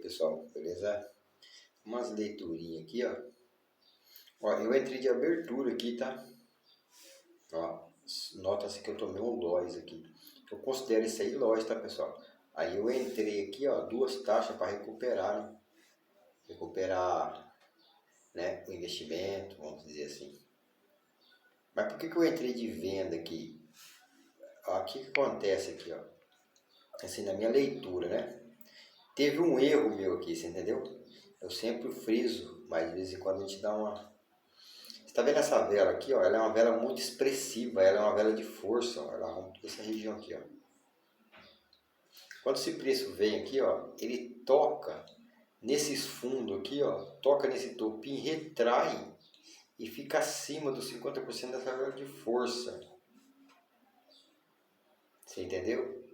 pessoal, beleza? Umas leiturinhas aqui, ó. Ó, eu entrei de abertura aqui, tá? Ó, nota-se que eu tomei um loss aqui. Eu considero isso aí loss, tá, pessoal? Aí eu entrei aqui, ó, duas taxas para recuperar, né? Recuperar, né, o investimento, vamos dizer assim. Mas por que que eu entrei de venda aqui? Ó, o que que acontece aqui, ó? Assim, na minha leitura, né? Teve um erro meu aqui, você entendeu? Eu sempre friso, mas de vez em quando a gente dá uma... Você tá vendo essa vela aqui, ó? Ela é uma vela muito expressiva, ela é uma vela de força, ó. Ela rompe essa região aqui, ó. Quando esse preço vem aqui, ó, ele toca nesses fundos aqui, ó, toca nesse topinho, retrai e fica acima dos 50% dessa vela de força. Você entendeu?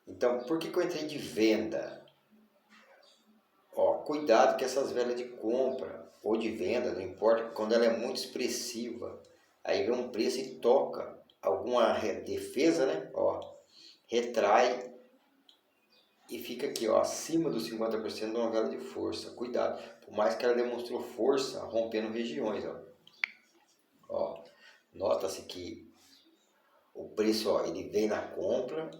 Então, por que que eu entrei de venda? Ó, cuidado que essas velas de compra ou de venda, não importa, quando ela é muito expressiva, aí vem um preço e toca alguma defesa, né? Ó, retrai e fica aqui, ó, acima dos 50% de uma vela de força. Cuidado, por mais que ela demonstrou força, rompendo regiões, ó. Ó, nota-se que o preço, ó, ele vem na compra,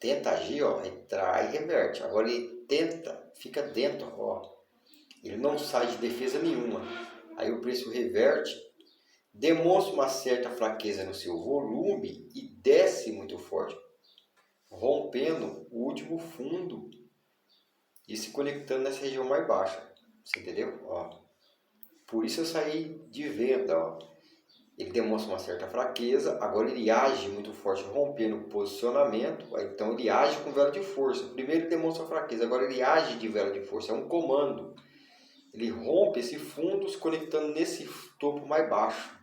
tenta agir, ó, retrai e reverte. Agora ele tenta, fica dentro, ó. Ele não sai de defesa nenhuma. Aí o preço reverte, demonstra uma certa fraqueza no seu volume e desce muito forte, rompendo o último fundo e se conectando nessa região mais baixa. Você entendeu? Ó. Por isso eu saí de venda. Ó. Ele demonstra uma certa fraqueza, agora ele age muito forte, rompendo o posicionamento. Então ele age com vela de força. Primeiro ele demonstra fraqueza, agora ele age de vela de força. É um comando. Ele rompe esse fundo se conectando nesse topo mais baixo.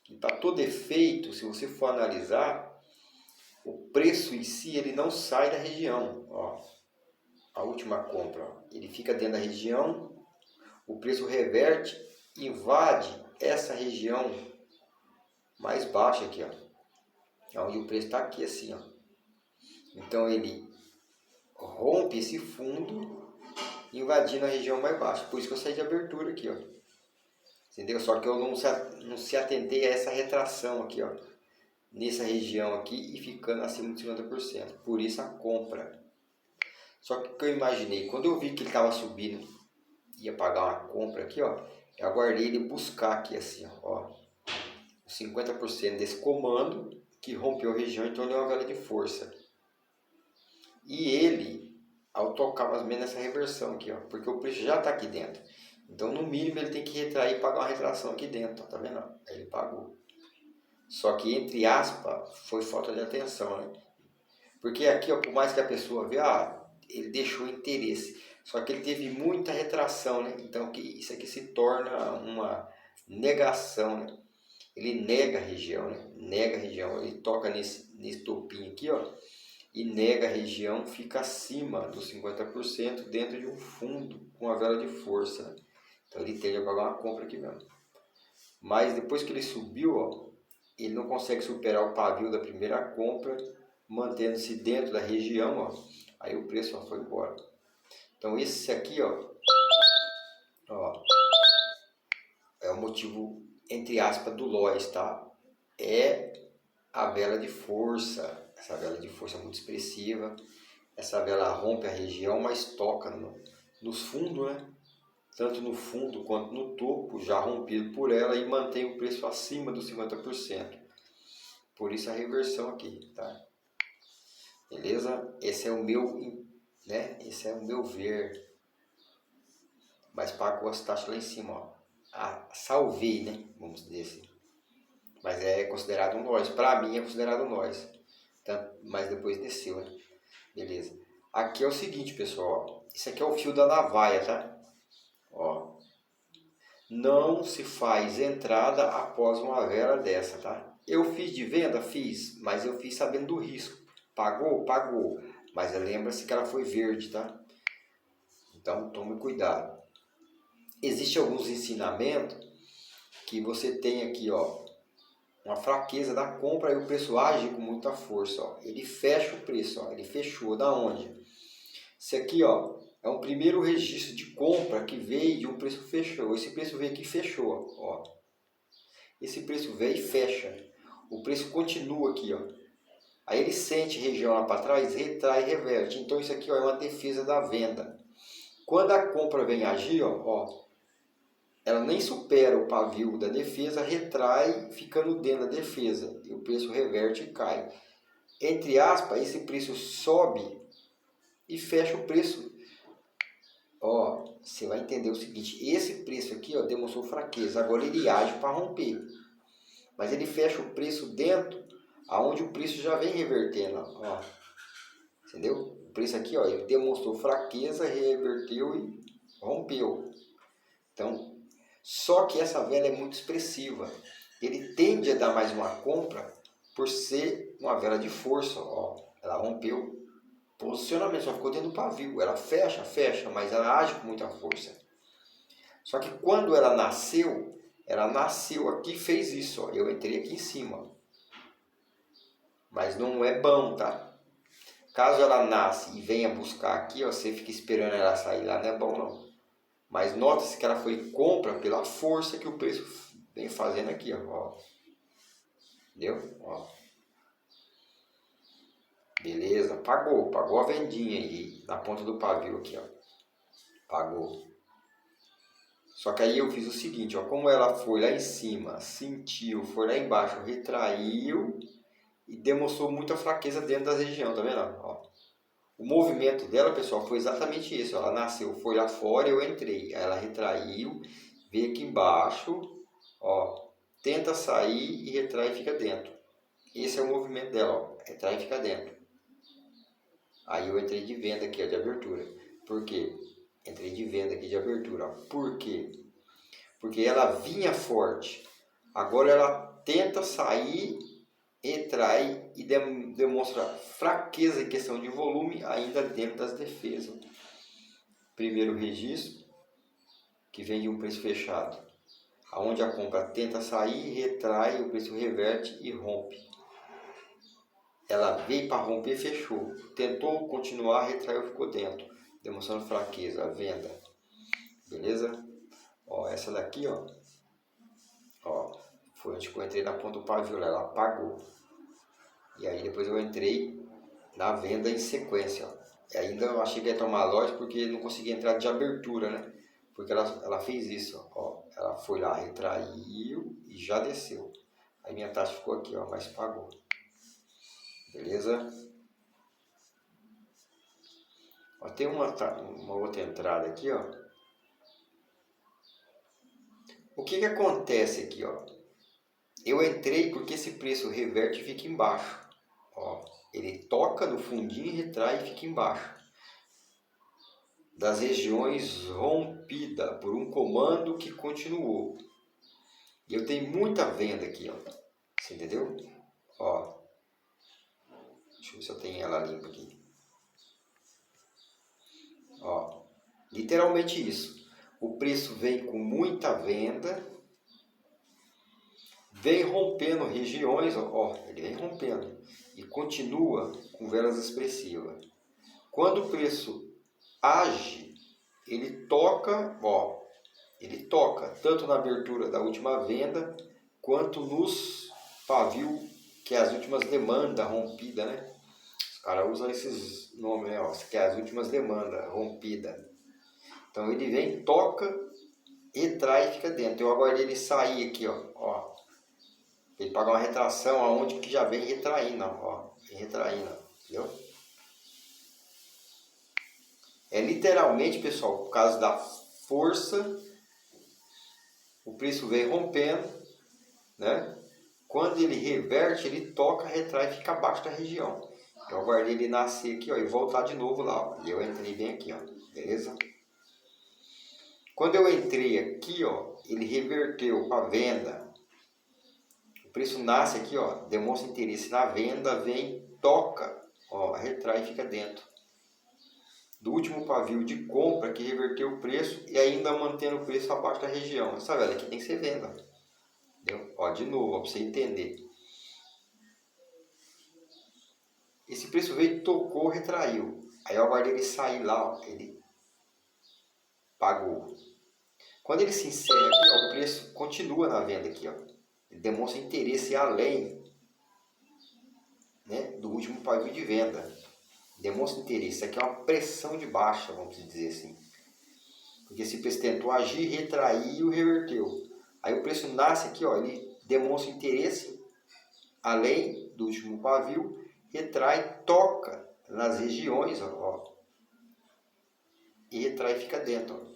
E para todo efeito, se você for analisar, o preço em si ele não sai da região. Ó, a última compra, ó, ele fica dentro da região, o preço reverte, invade essa região mais baixa aqui, ó, onde o preço está aqui assim, ó. Então ele rompe esse fundo, invadindo a região mais baixa. Por isso que eu saí de abertura aqui, ó. Entendeu? Só que eu não se atentei a essa retração aqui, ó, nessa região aqui e ficando acima de 50%. Por isso a compra. Só que o que eu imaginei, quando eu vi que ele estava subindo, ia pagar uma compra aqui, ó, eu aguardei ele buscar aqui assim, ó, 50% desse comando que rompeu a região, então ele é uma vela de força. E ele, ao tocar mais ou menos essa reversão aqui, ó, porque o preço já está aqui dentro. Então, no mínimo, ele tem que retrair e pagar uma retração aqui dentro, ó, tá vendo? Aí ele pagou. Só que, entre aspas, foi falta de atenção, né? Porque aqui, ó, por mais que a pessoa vê, ele deixou interesse. Só que ele teve muita retração, né? Então, isso aqui se torna uma negação, né? Ele nega a região, né? Nega a região. Ele toca nesse topinho aqui, ó, e nega a região, fica acima dos 50% dentro de um fundo com a vela de força, né? Então, ele tende a pagar uma compra aqui mesmo. Mas depois que ele subiu, ó, ele não consegue superar o pavio da primeira compra, mantendo-se dentro da região, ó, aí o preço ó, foi embora. Então esse aqui, ó, é o motivo, entre aspas, do loss, tá? É a vela de força, essa vela de força muito expressiva, essa vela rompe a região, mas toca nos fundos, né? Tanto no fundo quanto no topo, já rompido por ela, e mantém o preço acima dos 50%. Por isso a reversão aqui, tá? Beleza? Esse é o meu, né? Esse é o meu ver. Mas pagou as taxas lá em cima, ó. Salvei, né? Vamos dizer assim. Mas é considerado um loss. Para mim é considerado um loss. Tá? Mas depois desceu, né? Beleza. Aqui é o seguinte, pessoal. Ó. Isso aqui é o fio da navalha, tá? Ó. Não se faz entrada após uma vela dessa, tá? Eu fiz de venda? Fiz. Mas eu fiz sabendo do risco. Pagou? Pagou. Mas lembra-se que ela foi verde, tá? Então tome cuidado. Existem alguns ensinamentos que você tem aqui, ó, uma fraqueza da compra e o preço age com muita força, ó. Ele fecha o preço, ó, ele fechou da onde? Esse aqui, ó, é um primeiro registro de compra que veio de um preço que fechou. Esse preço veio aqui e fechou, ó. Esse preço veio e fecha. O preço continua aqui, ó. Aí ele sente região lá para trás, retrai e reverte. Então isso aqui, ó, é uma defesa da venda. Quando a compra vem agir, ó, ela nem supera o pavio da defesa, retrai ficando dentro da defesa. E o preço reverte e cai. Entre aspas, esse preço sobe e fecha o preço. Ó, você vai entender o seguinte, esse preço aqui, ó, demonstrou fraqueza. Agora ele age para romper. Mas ele fecha o preço dentro, aonde o preço já vem revertendo, ó. Entendeu? O preço aqui, ó, ele demonstrou fraqueza, reverteu e rompeu. Então, só que essa vela é muito expressiva. Ele tende a dar mais uma compra por ser uma vela de força, ó. Ela rompeu. Posicionamento, só ficou dentro do pavio. Ela fecha, mas ela age com muita força. Só que quando ela nasceu aqui e fez isso, ó. Eu entrei aqui em cima. Mas não é bom, tá? Caso ela nasce e venha buscar aqui, ó, você fica esperando ela sair lá, não é bom não. Mas nota-se que ela foi compra pela força que o preço vem fazendo aqui, ó. Entendeu? Ó. Beleza, pagou a vendinha aí na ponta do pavio aqui, ó. Pagou. Só que aí eu fiz o seguinte, ó, como ela foi lá em cima, sentiu, foi lá embaixo, retraiu e demonstrou muita fraqueza dentro da região, tá vendo? Ó. O movimento dela, pessoal, foi exatamente isso. Ela nasceu, foi lá fora e eu entrei. Aí ela retraiu, veio aqui embaixo, ó, tenta sair e retrai e fica dentro. Esse é o movimento dela, ó, retrai e fica dentro. Aí eu entrei de venda aqui, ó, de abertura. Por quê? Entrei de venda aqui de abertura. Ó. Por quê? Porque ela vinha forte. Agora ela tenta sair, retrai e demonstra fraqueza em questão de volume ainda dentro das defesas. Primeiro registro, que vem de um preço fechado. Onde a compra tenta sair, retrai, o preço reverte e rompe. Ela veio para romper, fechou. Tentou continuar, retraiu, ficou dentro. Demonstrando fraqueza, a venda. Beleza? Ó, essa daqui, ó. Ó, foi onde eu entrei na ponta do pavio, ela apagou. E aí depois eu entrei na venda em sequência, ó. E ainda eu achei que ia tomar lote porque não conseguia entrar de abertura, né? Porque ela fez isso, ó. Ela foi lá, retraiu e já desceu. Aí minha taxa ficou aqui, ó, mas pagou. Beleza? Ó, tem uma outra entrada aqui, ó. O que acontece aqui, ó? Eu entrei porque esse preço reverte e fica embaixo. Ó, ele toca no fundinho e retrai e fica embaixo. Das regiões rompida por um comando que continuou. E eu tenho muita venda aqui, ó. Você entendeu? Ó. Deixa eu ver se eu tenho ela limpa aqui. Ó. Literalmente isso. O preço vem com muita venda. Vem rompendo regiões, ó. Ele vem rompendo. E continua com velas expressivas. Quando o preço age, ele toca, ó. Ele toca tanto na abertura da última venda, quanto nos pavio, que é as últimas demandas rompidas, né? Os caras usam esses nomes, né? Ó, que é as últimas demandas rompidas. Então ele vem, toca, retrai e fica dentro. Eu aguardei ele sair aqui, ó. Ele paga uma retração aonde que já vem retraindo, ó. Vem retraindo, entendeu? É literalmente, pessoal, por causa da força, o preço vem rompendo, né? Quando ele reverte, ele toca, retrai e fica abaixo da região. Eu aguardei ele nascer aqui, ó, e voltar de novo lá, ó. E eu entrei bem aqui, ó. Beleza? Quando eu entrei aqui, ó, ele reverteu para venda. O preço nasce aqui, ó, demonstra interesse na venda, vem, toca, ó, retrai e fica dentro. Do último pavio de compra que reverteu o preço e ainda mantendo o preço abaixo da região. Essa vela aqui tem que ser venda. Entendeu? Ó, de novo, para você entender. Esse preço veio, tocou, retraiu. Aí eu aguardei ele sair lá, ó, ele pagou. Quando ele se encerra aqui, ó, o preço continua na venda aqui, ó. Ele demonstra interesse além, né, do último pavio de venda. Demonstra interesse. Isso aqui é uma pressão de baixa, vamos dizer assim. Porque esse preço tentou agir, retraiu, reverteu. Aí o preço nasce aqui, ó, ele demonstra interesse além do último pavio, retrai, toca nas regiões, ó, e retrai e fica dentro, ó,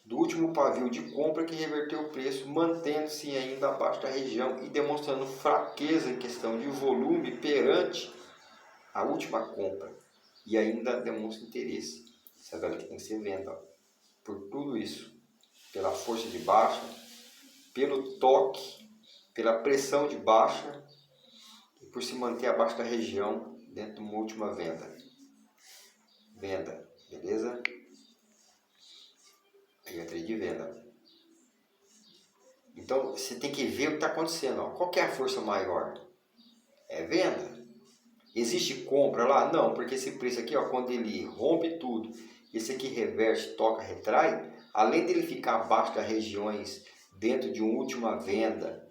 do último pavio de compra que reverteu o preço, mantendo-se ainda abaixo da região e demonstrando fraqueza em questão de volume perante a última compra. E ainda demonstra interesse. Essa vela que tem que ser venda, ó, por tudo isso, pela força de baixa, pelo toque, pela pressão de baixa e por se manter abaixo da região dentro de uma última venda. Venda, beleza? Aí eu entrei de venda. Então você tem que ver o que está acontecendo. Ó. Qual que é a força maior? É venda. Existe compra lá? Não, porque esse preço aqui, ó, quando ele rompe tudo, esse aqui reverte, toca, retrai, além dele ficar abaixo das regiões dentro de uma última venda,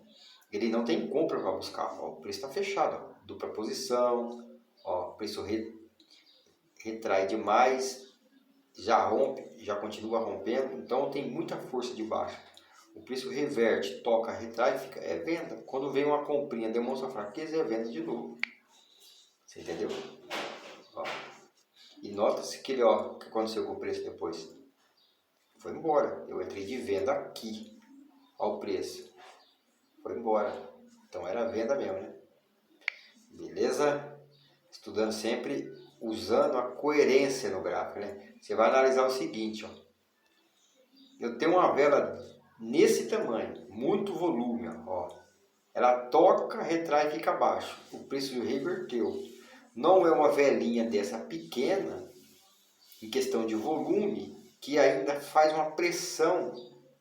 ele não tem compra para buscar. Ó, o preço está fechado, ó, dupla posição, ó, o preço retrai demais, já rompe, já continua rompendo, então tem muita força de baixa. O preço reverte, toca, retrai, fica, é venda. Quando vem uma comprinha, demonstra fraqueza, é venda de novo. Você entendeu? Ó. E nota-se que ele, ó, o que aconteceu com o preço depois? Foi embora. Eu entrei de venda aqui. Ó o preço. Foi embora. Então era venda mesmo, né? Beleza? Estudando sempre usando a coerência no gráfico, né? Você vai analisar o seguinte, ó. Eu tenho uma vela nesse tamanho, muito volume, ó. Ela toca, retrai e fica abaixo. O preço reverteu. Não é uma velinha dessa pequena, em questão de volume, que ainda faz uma pressão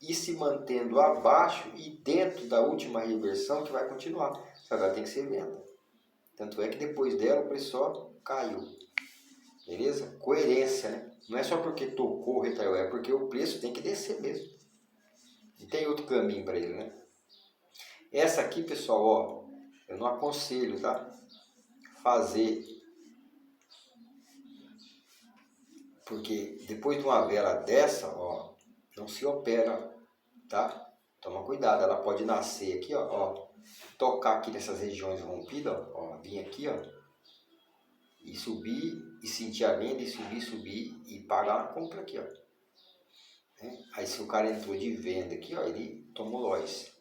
e se mantendo abaixo e dentro da última reversão que vai continuar. Essa vela tem que ser venda. Tanto é que depois dela o preço só caiu. Beleza? Coerência, né? Não é só porque tocou, retraiu, é porque o preço tem que descer mesmo. Não tem outro caminho para ele, né? Essa aqui, pessoal, ó, eu não aconselho, tá? Fazer. Porque depois de uma vela dessa, ó, não se opera, tá? Toma cuidado, ela pode nascer aqui, ó, tocar aqui nessas regiões rompidas, ó, vir aqui, ó, e subir, e sentir a venda, e subir, e pagar a compra aqui, ó. Aí se o cara entrou de venda aqui, ó, ele tomou loss.